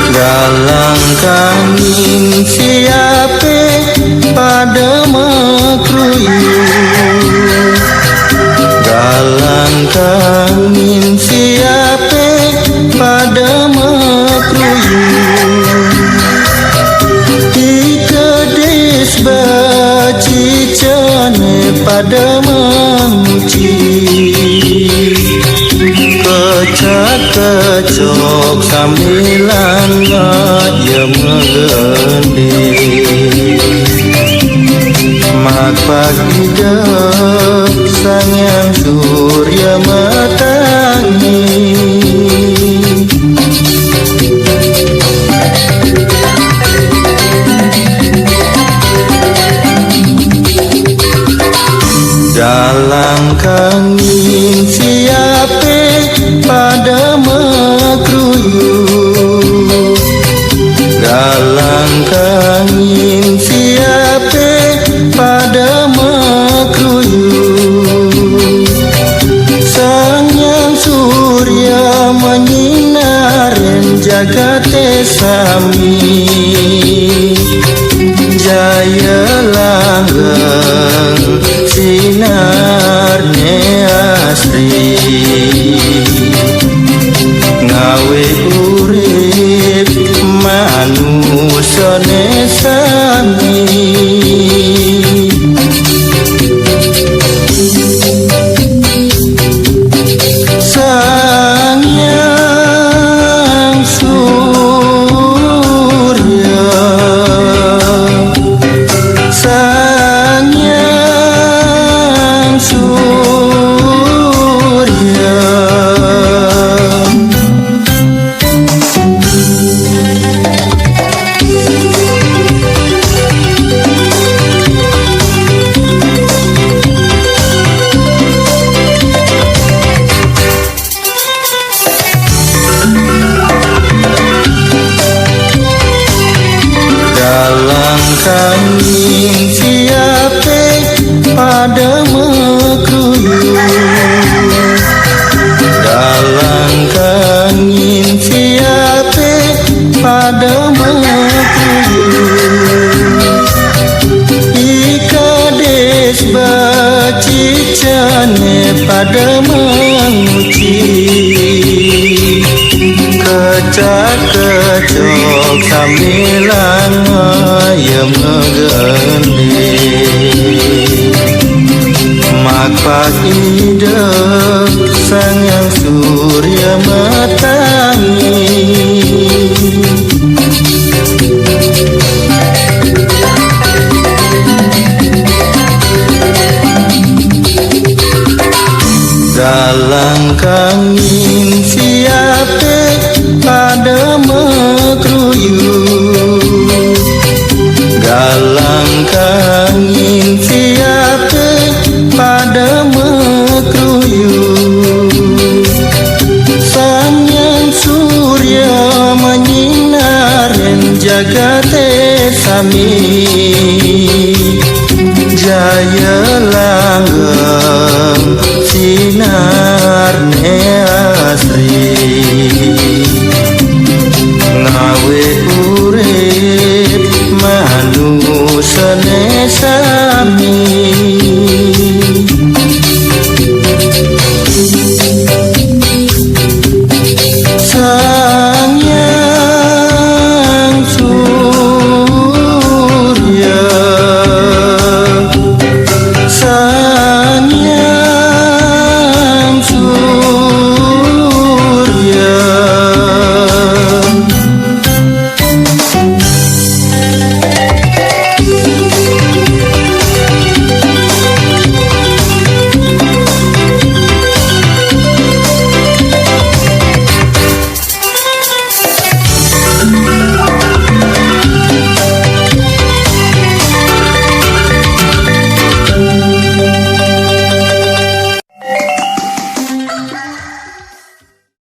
Galang kangin siape pada mekruyu, galang kangin siape pada mekruyu, ikedes bacicane pada menguci, kecak-kecok sambilan ngaya mengendi, mak pagi dek sanyang surya matangi, galang kangin siape pada mekruyu, galang kangin siape pada mekruyu, sanyang surya menyinaren jagate sami, jaya langgeng sinarne asri, ngawe urip manusane sami, sanyang surya, sanyang surya, galang kangin siape pada mekruyu, galang kangin siape pada mekruyu, ikades bacicane pada menguci, kecak-kecok sambilan ayam ngegendi, mak pagi dek sanyang surya matangi, galang kangin siape pada mekruyu, galang kangin siape pada mekruyu, sanyang surya menyinaren jagate sami, jaya langgeng